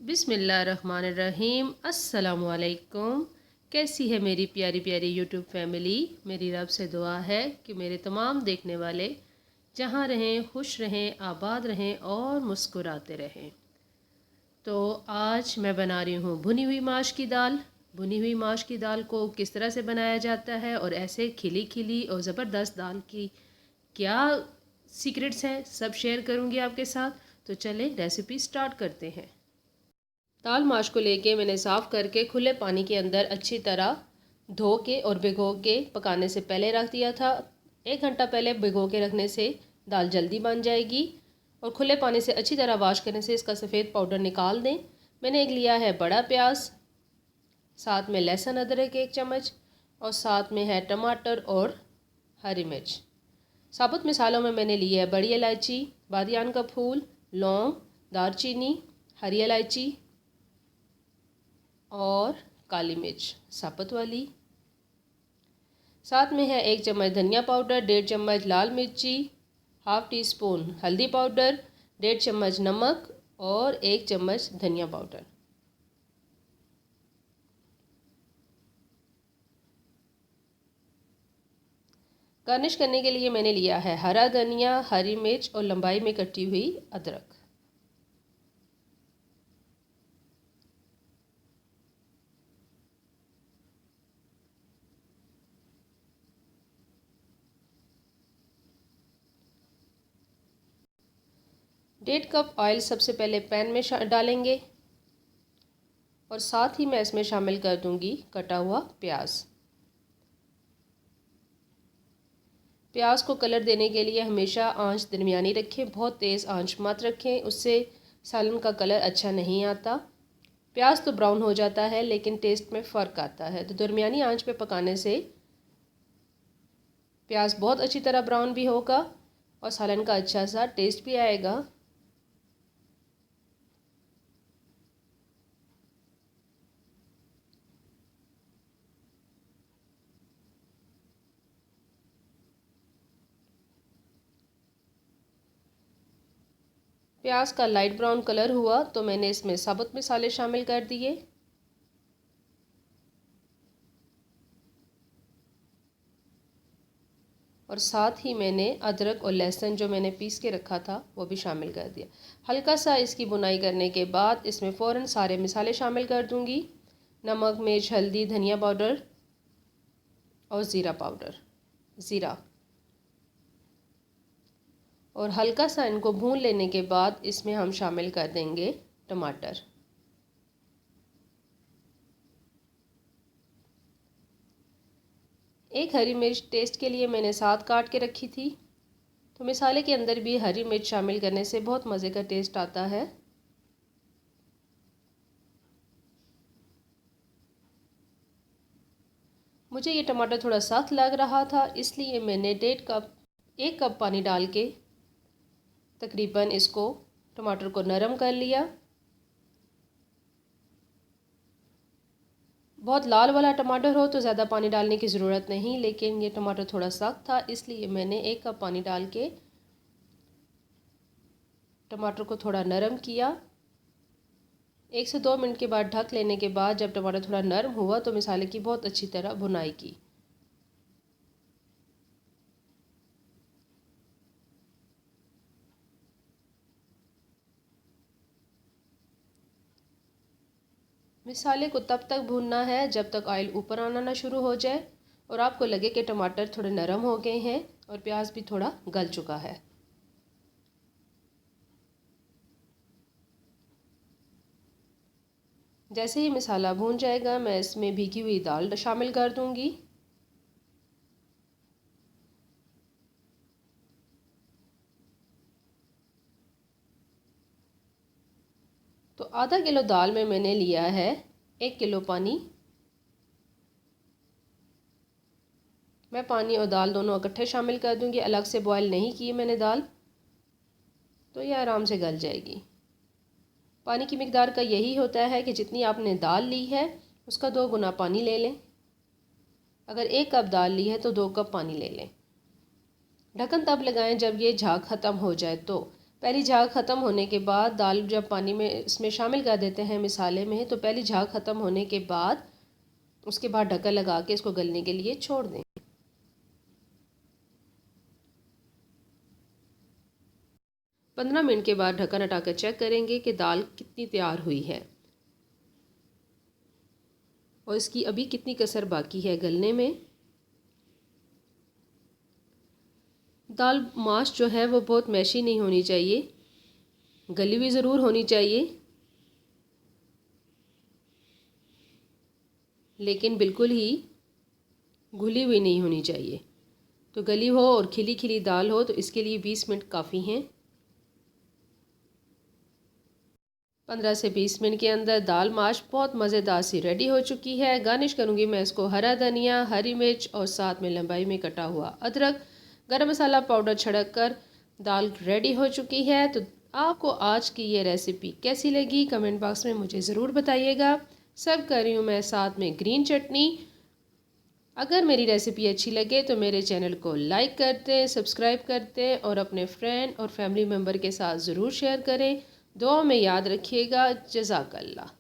बिस्मिल्लाहिर्रहमानिर्रहीम। अस्सलामुअलैकुम। कैसी है मेरी प्यारी प्यारी यूट्यूब फैमिली। मेरी रब से दुआ है कि मेरे तमाम देखने वाले जहाँ रहें खुश रहें, आबाद रहें और मुस्कुराते रहें। तो आज मैं बना रही हूँ भुनी हुई माश की दाल। भुनी हुई माश की दाल को किस तरह से बनाया जाता है और ऐसे खिली खिली और ज़बरदस्त दाल की क्या सीक्रेट्स हैं, सब शेयर करूँगी आपके साथ। तो चलें रेसिपी स्टार्ट करते हैं। दाल माश को लेके मैंने साफ़ करके खुले पानी के अंदर अच्छी तरह धो के और भिगो के पकाने से पहले रख दिया था। 1 घंटा पहले भिगो के रखने से दाल जल्दी बन जाएगी और खुले पानी से अच्छी तरह वॉश करने से इसका सफ़ेद पाउडर निकाल दें। मैंने एक लिया है बड़ा प्याज, साथ में लहसुन अदरक 1 चम्मच और साथ में है टमाटर और हरी मिर्च। साबुत मिसालों में मैंने ली है बड़ी इलायची, बादियान का फूल, लौंग, दालचीनी, हरी इलायची और काली मिर्च साबुत वाली। साथ में है 1 चम्मच धनिया पाउडर, 1.5 चम्मच लाल मिर्ची, हाफ़ टी स्पून हल्दी पाउडर, 1.5 चम्मच नमक और 1 चम्मच धनिया पाउडर। गार्निश करने के लिए मैंने लिया है हरा धनिया, हरी मिर्च और लंबाई में कटी हुई अदरक। डेढ़ कप ऑयल सबसे पहले पैन में डालेंगे और साथ ही मैं इसमें शामिल कर दूंगी कटा हुआ प्याज। प्याज को कलर देने के लिए हमेशा आंच दरमियानी रखें, बहुत तेज़ आंच मत रखें, उससे सालन का कलर अच्छा नहीं आता। प्याज तो ब्राउन हो जाता है लेकिन टेस्ट में फ़र्क आता है, तो दरमियानी आंच पे पकाने से प्याज बहुत अच्छी तरह ब्राउन भी होगा और सालन का अच्छा सा टेस्ट भी आएगा। प्याज का लाइट ब्राउन कलर हुआ तो मैंने इसमें साबुत मसाले शामिल कर दिए। और साथ ही मैंने अदरक और लहसुन जो मैंने पीस के रखा था वो भी शामिल कर दिया। हल्का सा इसकी बुनाई करने के बाद इसमें फ़ौरन सारे मसाले शामिल कर दूंगी। नमक, मिर्च, हल्दी, धनिया पाउडर और ज़ीरा और हल्का सा इनको भून लेने के बाद इसमें हम शामिल कर देंगे टमाटर। एक हरी मिर्च टेस्ट के लिए मैंने साथ काट के रखी थी, तो मसाले के अंदर भी हरी मिर्च शामिल करने से बहुत मज़े का टेस्ट आता है। मुझे ये टमाटर थोड़ा सख्त लग रहा था, इसलिए मैंने 1 कप पानी डाल के तकरीबन इसको टमाटर को नरम कर लिया। बहुत लाल वाला टमाटर हो तो ज़्यादा पानी डालने की ज़रूरत नहीं, लेकिन ये टमाटर थोड़ा सख्त था इसलिए मैंने 1 कप पानी डाल के टमाटर को थोड़ा नरम किया। 1 से 2 मिनट के बाद ढक लेने के बाद जब टमाटर थोड़ा नरम हुआ तो मसाले की बहुत अच्छी तरह भुनाई की। मसाले को तब तक भूनना है जब तक ऑयल ऊपर आना ना शुरू हो जाए और आपको लगे कि टमाटर थोड़े नरम हो गए हैं और प्याज भी थोड़ा गल चुका है। जैसे ही मसाला भून जाएगा मैं इसमें भीगी हुई दाल शामिल कर दूंगी। तो आधा किलो दाल में मैंने लिया है 1 किलो पानी। मैं पानी और दाल दोनों इकट्ठे शामिल कर दूंगी, अलग से बॉईल नहीं की मैंने दाल, तो ये आराम से गल जाएगी। पानी की मिकदार का यही होता है कि जितनी आपने दाल ली है उसका 2 गुना पानी ले लें। अगर 1 कप दाल ली है तो 2 कप पानी ले लें। ढक्कन तब लगाएं जब ये झाग ख़त्म हो जाए, तो पहली झाग ख़त्म होने के बाद दाल जब पानी में इसमें शामिल कर देते हैं मिसाले में, तो पहली झाग ख़त्म होने के बाद उसके बाद ढक्कन लगा के इसको गलने के लिए छोड़ दें। 15 मिनट के बाद ढक्कन हटाकर चेक करेंगे कि दाल कितनी तैयार हुई है और इसकी अभी कितनी कसर बाकी है गलने में। दाल माश जो है वो बहुत मैशी नहीं होनी चाहिए, गली हुई ज़रूर होनी चाहिए, लेकिन बिल्कुल ही घुली हुई नहीं होनी चाहिए। तो गली हो और खिली खिली दाल हो तो इसके लिए 20 मिनट काफ़ी हैं। 15 से 20 मिनट के अंदर दाल माश बहुत मज़ेदार सी रेडी हो चुकी है। गार्निश करूँगी मैं इसको हरा धनिया, हरी मिर्च और साथ में लंबाई में कटा हुआ अदरक। गरम मसाला पाउडर छिड़क कर दाल रेडी हो चुकी है। तो आपको आज की ये रेसिपी कैसी लगी कमेंट बॉक्स में मुझे ज़रूर बताइएगा। सर्व कर रही हूँ मैं साथ में ग्रीन चटनी। अगर मेरी रेसिपी अच्छी लगे तो मेरे चैनल को लाइक करते, सब्सक्राइब करते और अपने फ्रेंड और फैमिली मेम्बर के साथ ज़रूर शेयर करें। दुआ में याद रखिएगा। जज़ाकल्लाह।